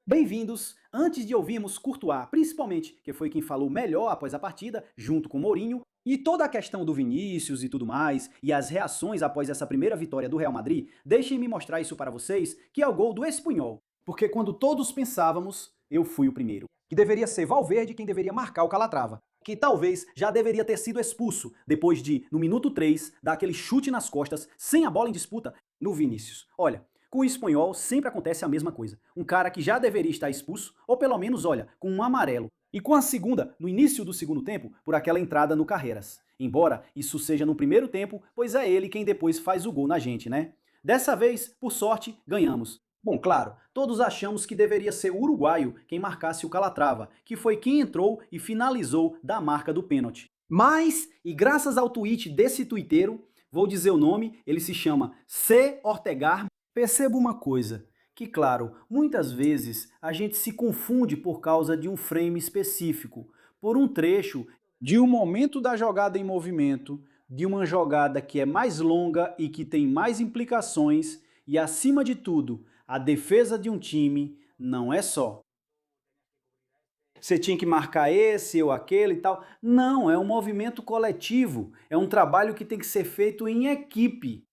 Bem-vindos! Antes de ouvirmos Courtois, principalmente, que foi quem falou melhor após a partida, junto com Mourinho, e toda a questão do Vinícius e tudo mais, e as reações após essa primeira vitória do Real Madrid, deixem-me mostrar isso para vocês, que é o gol do Espanhol. Porque quando todos pensávamos, eu fui o primeiro. Que deveria ser Valverde quem deveria marcar o Calatrava. Que talvez já deveria ter sido expulso, depois de, no minuto 3, dar aquele chute nas costas, sem a bola em disputa, no Vinícius. Olha, com o Espanhol sempre acontece a mesma coisa. Um cara que já deveria estar expulso, ou pelo menos, olha, com um amarelo. E com a segunda, no início do segundo tempo, por aquela entrada no Carreiras. Embora isso seja no primeiro tempo, pois é ele quem depois faz o gol na gente, né? Dessa vez, por sorte, ganhamos. Bom, claro, todos achamos que deveria ser o uruguaio quem marcasse o Calatrava, que foi quem entrou e finalizou da marca do pênalti. Mas, e graças ao tweet desse tuiteiro, vou dizer o nome, ele se chama C. Ortegar. Perceba uma coisa, que claro, muitas vezes a gente se confunde por causa de um frame específico, por um trecho de um momento da jogada em movimento, de uma jogada que é mais longa e que tem mais implicações, e acima de tudo, a defesa de um time não é só você tinha que marcar esse ou aquele e tal. Não, é um movimento coletivo, é um trabalho que tem que ser feito em equipe.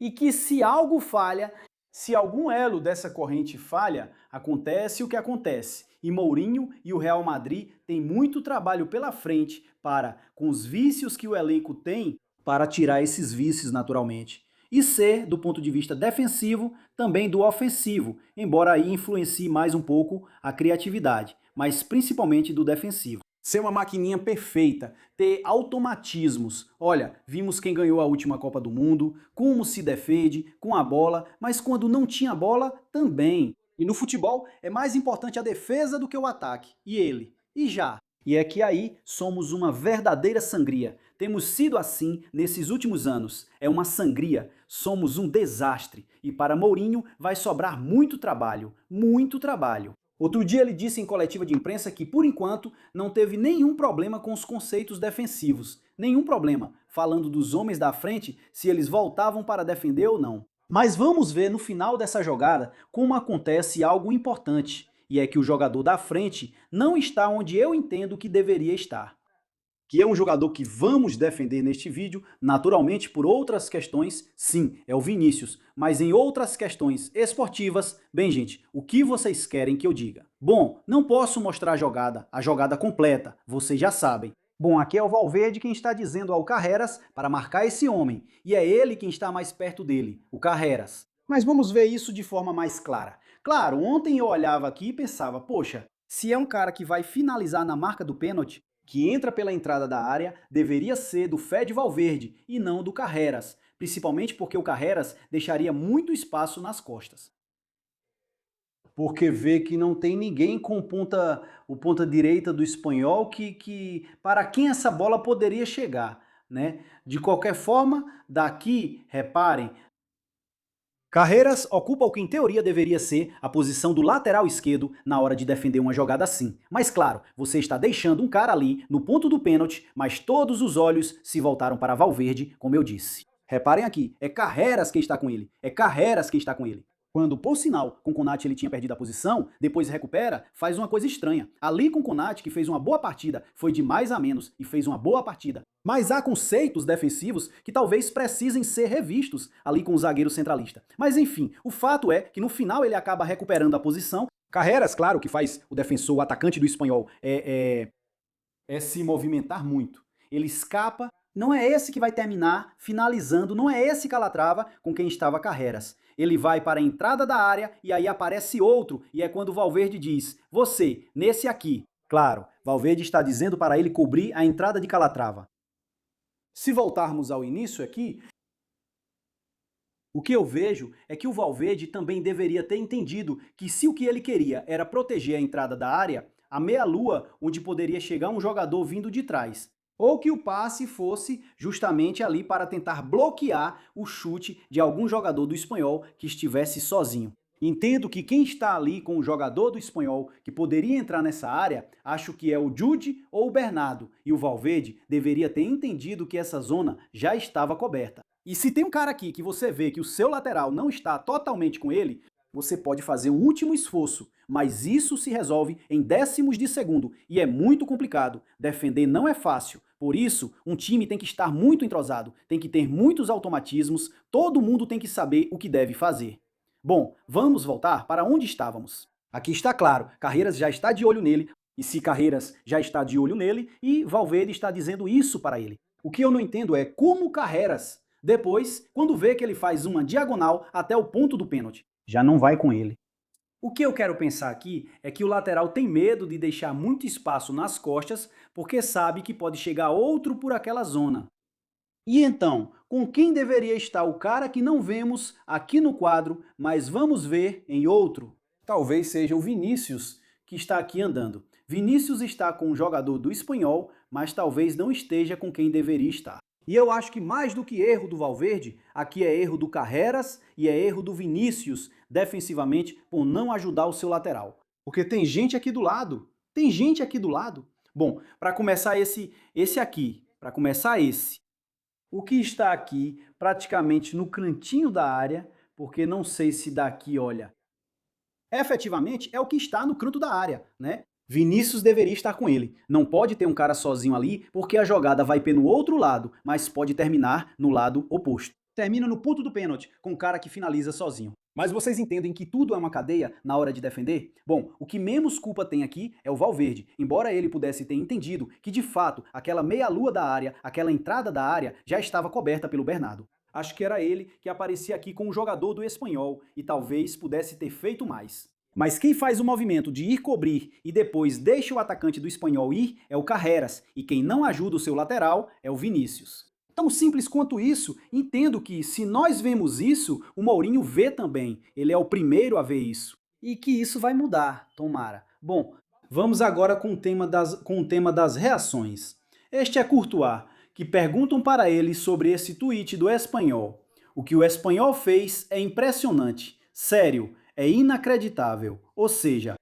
E que se algo falha, se algum elo dessa corrente falha, acontece o que acontece. E Mourinho e o Real Madrid têm muito trabalho pela frente para, com os vícios que o elenco tem, para tirar esses vícios naturalmente. E ser, do ponto de vista defensivo, também do ofensivo, embora aí influencie mais um pouco a criatividade, mas principalmente do defensivo. Ser uma maquininha perfeita, ter automatismos. Olha, vimos quem ganhou a última Copa do Mundo, como se defende, com a bola, mas quando não tinha bola, também. E no futebol é mais importante a defesa do que o ataque. E ele? E já? E é que aí somos uma verdadeira sangria. Temos sido assim nesses últimos anos. É uma sangria. Somos um desastre. E para Mourinho vai sobrar muito trabalho. Muito trabalho. Outro dia ele disse em coletiva de imprensa que, por enquanto, não teve nenhum problema com os conceitos defensivos. Nenhum problema, falando dos homens da frente, se eles voltavam para defender ou não. Mas vamos ver no final dessa jogada como acontece algo importante, e é que o jogador da frente não está onde eu entendo que deveria estar. Que é um jogador que vamos defender neste vídeo, naturalmente por outras questões, sim, é o Vinícius, mas em outras questões esportivas, bem gente, o que vocês querem que eu diga? Bom, não posso mostrar a jogada completa, vocês já sabem. Bom, aqui é o Valverde quem está dizendo ao Carreras para marcar esse homem, e é ele quem está mais perto dele, o Carreras. Mas vamos ver isso de forma mais clara. Claro, ontem eu olhava aqui e pensava, poxa, se é um cara que vai finalizar na marca do pênalti, que entra pela entrada da área, deveria ser do Fede Valverde e não do Carreras, principalmente porque o Carreras deixaria muito espaço nas costas. Porque vê que não tem ninguém com o ponta direita do Espanhol para quem essa bola poderia chegar, né? De qualquer forma, daqui, reparem, Carreiras ocupa o que em teoria deveria ser a posição do lateral esquerdo na hora de defender uma jogada assim. Mas claro, você está deixando um cara ali no ponto do pênalti, mas todos os olhos se voltaram para Valverde, como eu disse. Reparem aqui, é Carreras quem está com ele, é Carreras quem está com ele. Quando, por sinal, com Konate ele tinha perdido a posição, depois recupera, faz uma coisa estranha. Ali com Konate, que fez uma boa partida, foi de mais a menos e fez uma boa partida. Mas há conceitos defensivos que talvez precisem ser revistos ali com o zagueiro centralista. Mas enfim, o fato é que no final ele acaba recuperando a posição. Carreras, claro, que faz o defensor, o atacante do Espanhol, é se movimentar muito. Ele escapa, não é esse que vai terminar finalizando, não é esse Calatrava com quem estava Carreras. Ele vai para a entrada da área e aí aparece outro, e é quando o Valverde diz, você, nesse aqui. Claro, Valverde está dizendo para ele cobrir a entrada de Calatrava. Se voltarmos ao início aqui, o que eu vejo é que o Valverde também deveria ter entendido que se o que ele queria era proteger a entrada da área, a meia-lua onde poderia chegar um jogador vindo de trás. Ou que o passe fosse justamente ali para tentar bloquear o chute de algum jogador do Espanhol que estivesse sozinho. Entendo que quem está ali com o jogador do Espanhol que poderia entrar nessa área, acho que é o Jude ou o Bernardo, e o Valverde deveria ter entendido que essa zona já estava coberta. E se tem um cara aqui que você vê que o seu lateral não está totalmente com ele, Você pode fazer um último esforço, mas isso se resolve em décimos de segundo e é muito complicado. Defender não é fácil. Por isso, um time tem que estar muito entrosado, tem que ter muitos automatismos, todo mundo tem que saber o que deve fazer. Bom, vamos voltar para onde estávamos. Aqui está claro, Carreiras já está de olho nele, e se Carreiras já está de olho nele, e Valverde está dizendo isso para ele. O que eu não entendo é como Carreiras, depois, quando vê que ele faz uma diagonal até o ponto do pênalti, já não vai com ele. O que eu quero pensar aqui é que o lateral tem medo de deixar muito espaço nas costas, porque sabe que pode chegar outro por aquela zona. E então, com quem deveria estar o cara que não vemos aqui no quadro, mas vamos ver em outro? Talvez seja o Vinícius, que está aqui andando. Vinícius está com o jogador do Espanhol, mas talvez não esteja com quem deveria estar. E eu acho que mais do que erro do Valverde, aqui é erro do Carreras e é erro do Vinícius, defensivamente, por não ajudar o seu lateral. Porque tem gente aqui do lado. Tem gente aqui do lado. Bom, para começar esse aqui, para começar esse. O que está aqui, praticamente no cantinho da área, porque não sei se daqui, olha, efetivamente é o que está no canto da área, né? Vinícius deveria estar com ele. Não pode ter um cara sozinho ali, porque a jogada vai no outro lado, mas pode terminar no lado oposto. Termina no ponto do pênalti, com o cara que finaliza sozinho. Mas vocês entendem que tudo é uma cadeia na hora de defender? Bom, o que menos culpa tem aqui é o Valverde, embora ele pudesse ter entendido que de fato aquela meia-lua da área, aquela entrada da área, já estava coberta pelo Bernardo. Acho que era ele que aparecia aqui com o jogador do Espanhol e talvez pudesse ter feito mais. Mas quem faz o movimento de ir cobrir e depois deixa o atacante do Espanhol ir é o Carreras, e quem não ajuda o seu lateral é o Vinícius. Tão simples quanto isso, entendo que se nós vemos isso, o Mourinho vê também, ele é o primeiro a ver isso. E que isso vai mudar, tomara. Bom, vamos agora com o tema das reações. Este é Courtois, que perguntam para ele sobre esse tweet do Espanhol. O que o Espanhol fez é impressionante, sério, é inacreditável. Ou seja,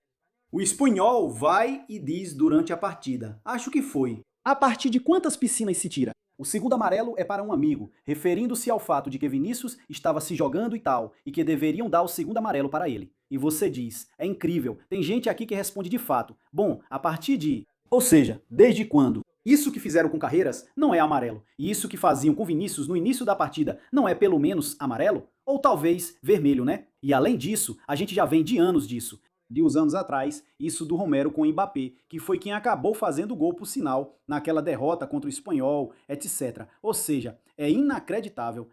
o Espanhol vai e diz durante a partida, acho que foi. A partir de quantas piscinas se tira? O segundo amarelo é para um amigo, referindo-se ao fato de que Vinícius estava se jogando e tal, e que deveriam dar o segundo amarelo para ele. E você diz, é incrível, tem gente aqui que responde de fato. Bom, a partir de... Ou seja, desde quando? Isso que fizeram com Carreiras não é amarelo. E isso que faziam com Vinícius no início da partida não é pelo menos amarelo? Ou talvez vermelho, né? E além disso, a gente já vem de anos disso. De uns anos atrás, isso do Romero com o Mbappé, que foi quem acabou fazendo o gol por sinal naquela derrota contra o Espanhol, etc. Ou seja, é inacreditável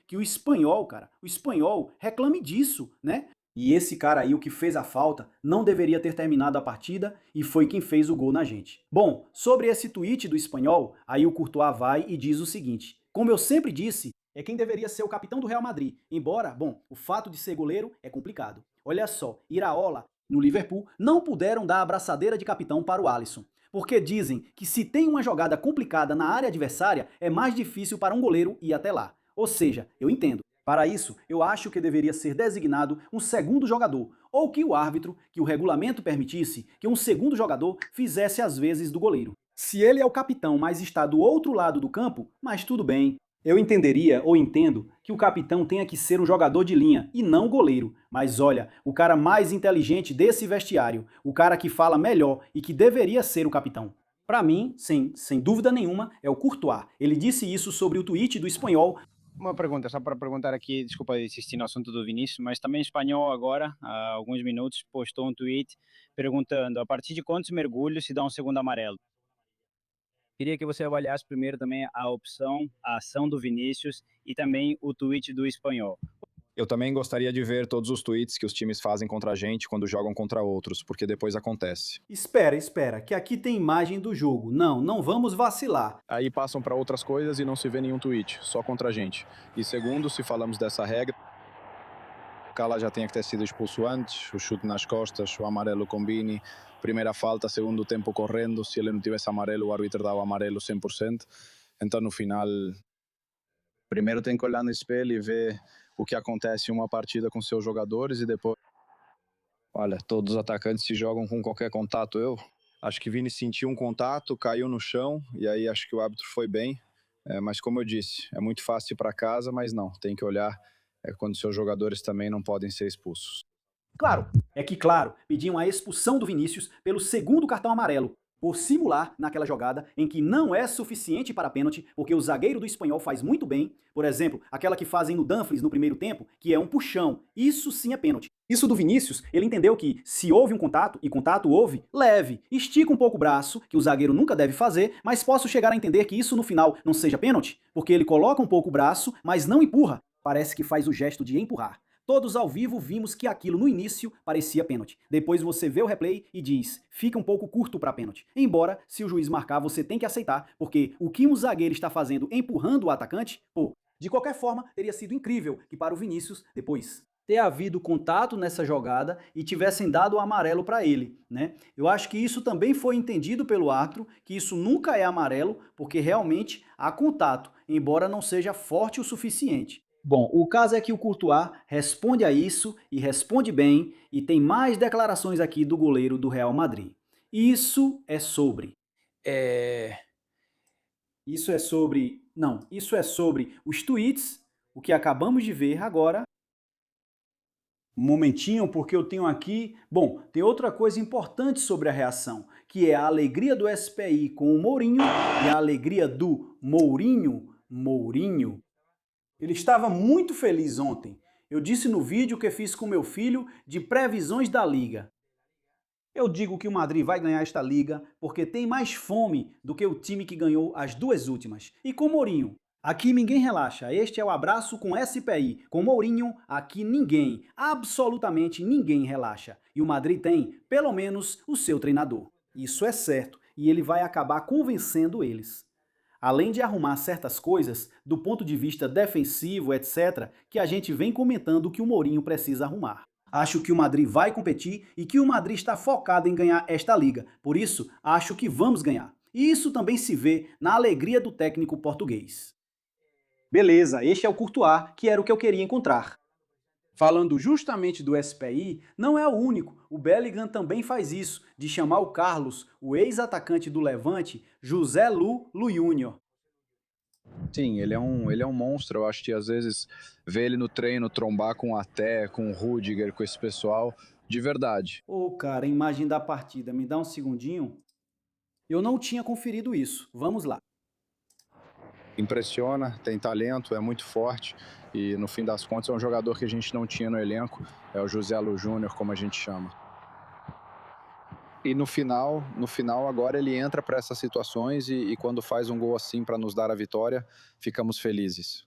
que o Espanhol, cara, o Espanhol reclame disso, né? E esse cara aí, o que fez a falta, não deveria ter terminado a partida e foi quem fez o gol na gente. Bom, sobre esse tweet do Espanhol, aí o Courtois vai e diz o seguinte: como eu sempre disse, é quem deveria ser o capitão do Real Madrid, embora, bom, o fato de ser goleiro é complicado. Olha só, Iraola, no Liverpool, não puderam dar a abraçadeira de capitão para o Alisson, porque dizem que se tem uma jogada complicada na área adversária, é mais difícil para um goleiro ir até lá. Ou seja, eu entendo. Para isso, eu acho que deveria ser designado um segundo jogador, ou que o árbitro, que o regulamento permitisse, que um segundo jogador fizesse as vezes do goleiro. Se ele é o capitão, mas está do outro lado do campo, mas tudo bem. Eu entenderia ou entendo que o capitão tenha que ser um jogador de linha e não goleiro. Mas olha, o cara mais inteligente desse vestiário, o cara que fala melhor e que deveria ser o capitão. Para mim, sem dúvida nenhuma, é o Courtois. Ele disse isso sobre o tweet do Espanhol. Uma pergunta, só para perguntar aqui, desculpa insistir no assunto do Vinícius, mas também o Espanhol agora, há alguns minutos, postou um tweet perguntando a partir de quantos mergulhos se dá um segundo amarelo. Queria que você avaliasse primeiro também a opção, a ação do Vinícius e também o tweet do Espanhol. Eu também gostaria de ver todos os tweets que os times fazem contra a gente quando jogam contra outros, porque depois acontece. Espera, que aqui tem imagem do jogo. Não vamos vacilar. Aí passam para outras coisas e não se vê nenhum tweet, só contra a gente. E segundo, se falamos dessa regra, Cala já tinha que ter sido expulso antes, o chute nas costas, o amarelo com Vini, primeira falta, segundo tempo correndo, se ele não tivesse amarelo, o árbitro dava amarelo 100%. Então no final, primeiro tem que olhar no espelho e ver o que acontece em uma partida com seus jogadores e depois... Olha, todos os atacantes se jogam com qualquer contato. Eu acho que Vini sentiu um contato, caiu no chão e aí acho que o árbitro foi bem. Mas como eu disse, é muito fácil ir para casa, mas não, tem que olhar é quando seus jogadores também não podem ser expulsos. Claro, pediam a expulsão do Vinícius pelo segundo cartão amarelo, por simular naquela jogada em que não é suficiente para pênalti, porque o zagueiro do Espanhol faz muito bem, por exemplo, aquela que fazem no Dumfries no primeiro tempo, que é um puxão, isso sim é pênalti. Isso do Vinícius, ele entendeu que se houve um contato, e contato houve, leve, estica um pouco o braço, que o zagueiro nunca deve fazer, mas posso chegar a entender que isso no final não seja pênalti, porque ele coloca um pouco o braço, mas não empurra, parece que faz o gesto de empurrar. Todos ao vivo vimos que aquilo no início parecia pênalti. Depois você vê o replay e diz, fica um pouco curto para pênalti. Embora, se o juiz marcar, você tem que aceitar, porque o que um zagueiro está fazendo empurrando o atacante, de qualquer forma, teria sido incrível que para o Vinícius, depois, ter havido contato nessa jogada e tivessem dado o amarelo para ele, né? Eu acho que isso também foi entendido pelo árbitro, que isso nunca é amarelo, porque realmente há contato, embora não seja forte o suficiente. Bom, o caso é que o Courtois responde a isso e responde bem, e tem mais declarações aqui do goleiro do Real Madrid. Isso é sobre os tweets, o que acabamos de ver agora. Um momentinho, porque eu tenho aqui... Bom, tem outra coisa importante sobre a reação, que é a alegria do SPI com o Mourinho e a alegria do Mourinho. Ele estava muito feliz ontem. Eu disse no vídeo que fiz com meu filho de previsões da Liga. Eu digo que o Madrid vai ganhar esta Liga porque tem mais fome do que o time que ganhou as duas últimas. E com Mourinho, aqui ninguém relaxa. Este é o abraço com SPI. Com Mourinho, aqui ninguém, absolutamente ninguém relaxa. E o Madrid tem, pelo menos, o seu treinador. Isso é certo. E ele vai acabar convencendo eles. Além de arrumar certas coisas, do ponto de vista defensivo, etc., que a gente vem comentando que o Mourinho precisa arrumar. Acho que o Madrid vai competir e que o Madrid está focado em ganhar esta liga. Por isso, acho que vamos ganhar. E isso também se vê na alegria do técnico português. Beleza, este é o Courtois, que era o que eu queria encontrar. Falando justamente do SPI, não é o único. O Bellingham também faz isso, de chamar o Carlos, o ex-atacante do Levante, José Lu Júnior. Sim, ele é um monstro. Eu acho que às vezes ver ele no treino trombar com o Até, com o Rudiger, com esse pessoal, de verdade. Cara, imagem da partida, me dá um segundinho. Eu não tinha conferido isso. Vamos lá. Impressiona, tem talento, é muito forte e no fim das contas é um jogador que a gente não tinha no elenco, é o José Lu Júnior, como a gente chama. E no final agora ele entra para essas situações e quando faz um gol assim para nos dar a vitória, ficamos felizes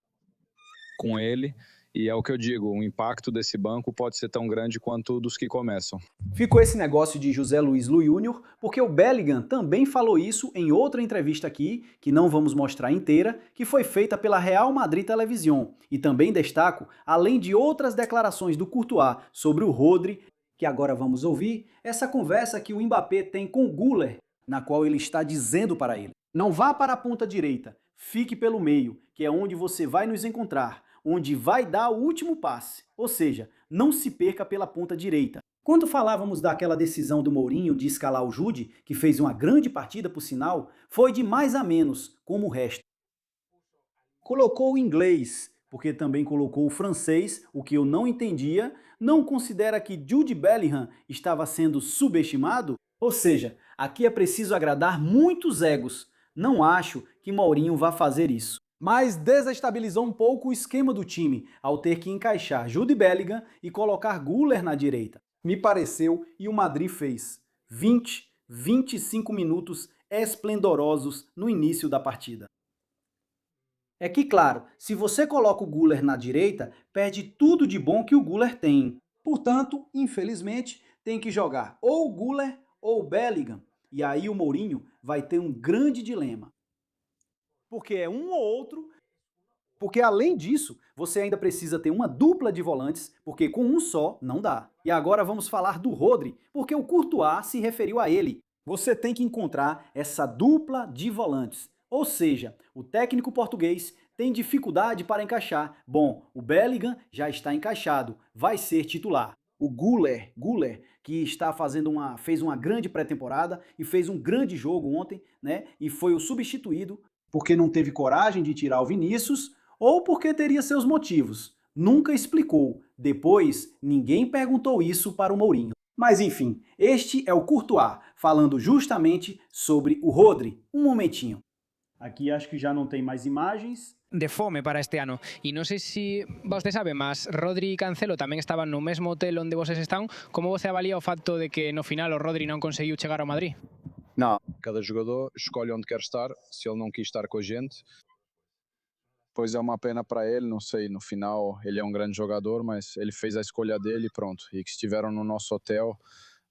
com ele. E é o que eu digo, o impacto desse banco pode ser tão grande quanto o dos que começam. Ficou esse negócio de José Luiz Lu Júnior, porque o Bellingham também falou isso em outra entrevista aqui, que não vamos mostrar inteira, que foi feita pela Real Madrid Television. E também destaco, além de outras declarações do Courtois sobre o Rodri, que agora vamos ouvir, essa conversa que o Mbappé tem com o Güler, na qual ele está dizendo para ele: não vá para a ponta direita, fique pelo meio, que é onde você vai nos encontrar, onde vai dar o último passe, ou seja, não se perca pela ponta direita. Quando falávamos daquela decisão do Mourinho de escalar o Jude, que fez uma grande partida por sinal, foi de mais a menos, como o resto. Colocou o inglês, porque também colocou o francês, o que eu não entendia. Não considera que Jude Bellingham estava sendo subestimado? Ou seja, aqui é preciso agradar muitos egos. Não acho que Mourinho vá fazer isso. Mas desestabilizou um pouco o esquema do time, ao ter que encaixar Jude Bellingham e colocar Güler na direita. Me pareceu, e o Madrid fez 25 minutos esplendorosos no início da partida. É que, claro, se você coloca o Güler na direita, perde tudo de bom que o Güler tem. Portanto, infelizmente, tem que jogar ou o Güler ou o Bellingham. E aí o Mourinho vai ter um grande dilema. Porque é um ou outro, porque além disso, você ainda precisa ter uma dupla de volantes, porque com um só não dá. E agora vamos falar do Rodri, porque o Courtois se referiu a ele. Você tem que encontrar essa dupla de volantes. Ou seja, o técnico português tem dificuldade para encaixar. Bom, o Bellingham já está encaixado, vai ser titular. O Güler, que fez uma grande pré-temporada e fez um grande jogo ontem, né? E foi o substituído porque não teve coragem de tirar o Vinícius ou porque teria seus motivos. nunca explicou. Depois, ninguém perguntou isso para o Mourinho. Mas enfim, este é o Courtois, falando justamente sobre o Rodri. Um momentinho. Aqui acho que já não tem mais imagens. De fome para este ano. E non sei se vostede sabe, mas Rodri e Cancelo tamén estaban no mesmo hotel onde vocês están. Como você avalia o facto de que no final o Rodri non conseguiu chegar ao Madrid? Não, cada jogador escolhe onde quer estar. Se ele não quis estar com a gente, pois é uma pena para ele, não sei, no final ele é um grande jogador, mas ele fez a escolha dele e pronto. E que estiveram no nosso hotel,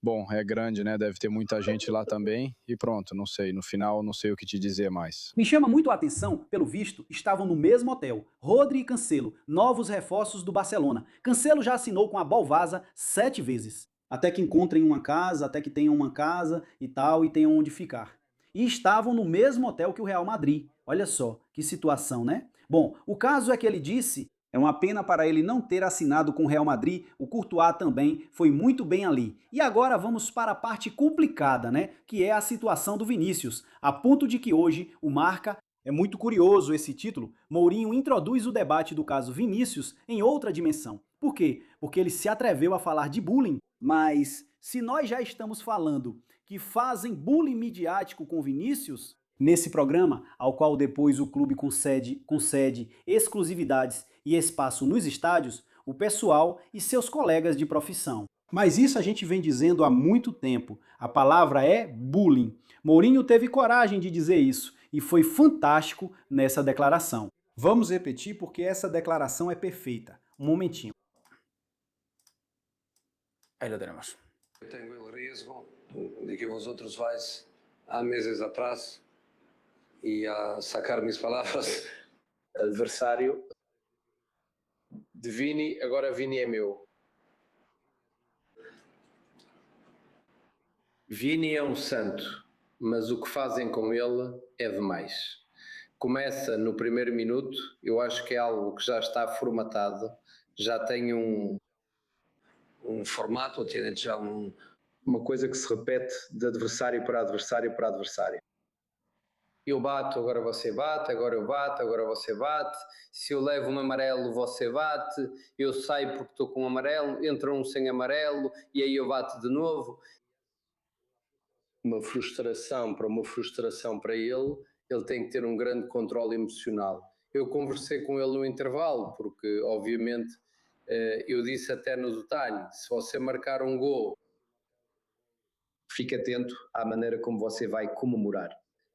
bom, é grande, né? Deve ter muita gente lá também e pronto, não sei, no final não sei o que te dizer mais. Me chama muito a atenção, pelo visto, estavam no mesmo hotel. Rodri e Cancelo, novos reforços do Barcelona. Cancelo já assinou com a Balvasa 7 vezes. Até que encontrem uma casa, até que tenham uma casa e tal, e tenham onde ficar. E estavam no mesmo hotel que o Real Madrid. Olha só, que situação, né? Bom, o caso é que ele disse: é uma pena para ele não ter assinado com o Real Madrid, o Courtois também foi muito bem ali. E agora vamos para a parte complicada, né? Que é a situação do Vinícius, a ponto de que hoje o Marca, é muito curioso esse título, Mourinho introduz o debate do caso Vinícius em outra dimensão. Por quê? Porque ele se atreveu a falar de bullying, mas se nós já estamos falando que fazem bullying midiático com Vinícius, nesse programa, ao qual depois o clube concede exclusividades e espaço nos estádios, o pessoal e seus colegas de profissão. Mas isso a gente vem dizendo há muito tempo. A palavra é bullying. Mourinho teve coragem de dizer isso e foi fantástico nessa declaração. Vamos repetir porque essa declaração é perfeita. Um momentinho. Aí lo tenemos. Eu tenho o risco de que vosotros vais há meses atrás e a sacar minhas palavras. Adversário de Vini, agora Vini é meu. Vini é um santo, mas o que fazem com ele é demais. Começa no primeiro minuto, eu acho que é algo que já está formatado, já tem um formato, ou tem já uma coisa que se repete de adversário para adversário para adversário. Eu bato, agora você bate, agora eu bato, agora você bate. Se eu levo um amarelo, você bate. Eu saio porque estou com um amarelo, entra um sem amarelo e aí eu bato de novo. Uma frustração para ele, ele tem que ter um grande controle emocional. Eu conversei com ele no intervalo, porque obviamente eu disse até no detalhe, se você marcar um gol, fique atento à maneira como você vai comemorar.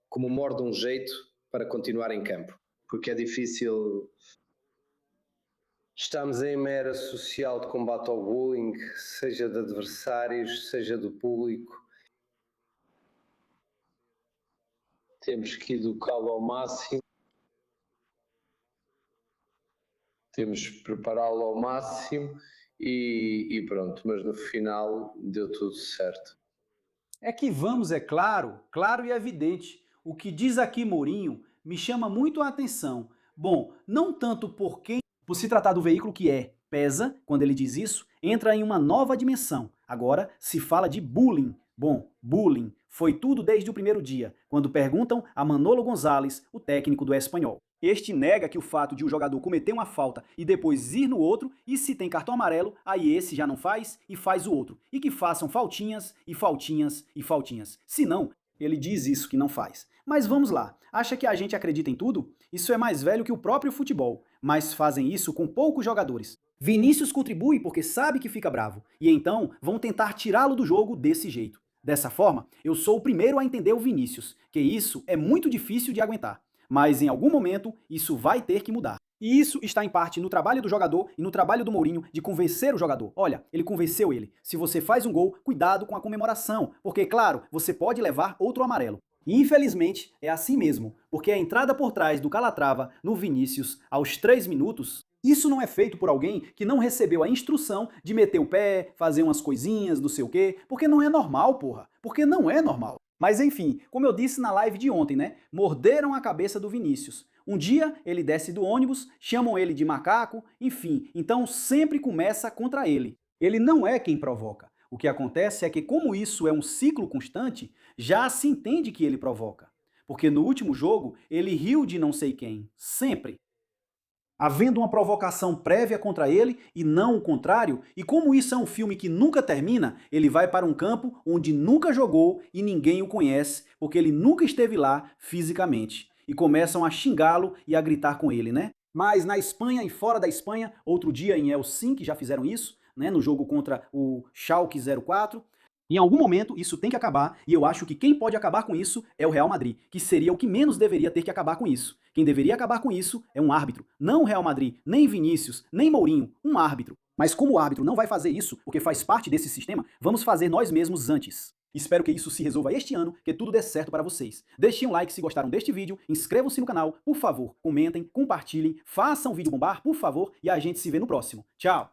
Comemore de um jeito para continuar em campo, porque é difícil. Estamos em uma era social de combate ao bullying, seja de adversários, seja do público. Temos que educá-lo ao máximo, temos que prepará-lo ao máximo e pronto, mas no final deu tudo certo. É que vamos, é claro e evidente. O que diz aqui Mourinho me chama muito a atenção. Bom, não tanto por se tratar do veículo que pesa, quando ele diz isso, entra em uma nova dimensão. Agora se fala de bullying. Bom, bullying foi tudo desde o primeiro dia, quando perguntam a Manolo González, o técnico do Espanhol. Este nega que o fato de o jogador cometer uma falta e depois ir no outro, e se tem cartão amarelo, aí esse já não faz e faz o outro. E que façam faltinhas e faltinhas e faltinhas. Se não, ele diz isso que não faz. Mas vamos lá, acha que a gente acredita em tudo? Isso é mais velho que o próprio futebol, mas fazem isso com poucos jogadores. Vinícius contribui porque sabe que fica bravo, e então vão tentar tirá-lo do jogo desse jeito. Dessa forma, eu sou o primeiro a entender o Vinícius, que isso é muito difícil de aguentar. Mas em algum momento isso vai ter que mudar. E isso está em parte no trabalho do jogador e no trabalho do Mourinho de convencer o jogador. Olha, ele convenceu ele. Se você faz um gol, cuidado com a comemoração, porque, claro, você pode levar outro amarelo. E infelizmente é assim mesmo, porque a entrada por trás do Calatrava no Vinícius aos 3 minutos, isso não é feito por alguém que não recebeu a instrução de meter o pé, fazer umas coisinhas, não sei o quê, porque não é normal, porra. Porque não é normal. Mas enfim, como eu disse na live de ontem, né? Morderam a cabeça do Vinícius. Um dia ele desce do ônibus, chamam ele de macaco, enfim, então sempre começa contra ele. Ele não é quem provoca. O que acontece é que, como isso é um ciclo constante, já se entende que ele provoca. Porque no último jogo, ele riu de não sei quem, sempre. havendo uma provocação prévia contra ele e não o contrário, e como isso é um filme que nunca termina, ele vai para um campo onde nunca jogou e ninguém o conhece, porque ele nunca esteve lá fisicamente. E começam a xingá-lo e a gritar com ele, né? Mas na Espanha e fora da Espanha, outro dia em Helsinki já fizeram isso, né, no jogo contra o Schalke 04. Em algum momento isso tem que acabar, e eu acho que quem pode acabar com isso é o Real Madrid, que seria o que menos deveria ter que acabar com isso. Quem deveria acabar com isso é um árbitro, não o Real Madrid, nem Vinícius, nem Mourinho, um árbitro. Mas como o árbitro não vai fazer isso, porque faz parte desse sistema, vamos fazer nós mesmos antes. Espero que isso se resolva este ano, que tudo dê certo para vocês. Deixem um like se gostaram deste vídeo, inscrevam-se no canal, por favor, comentem, compartilhem, façam o vídeo bombar, por favor, e a gente se vê no próximo. Tchau!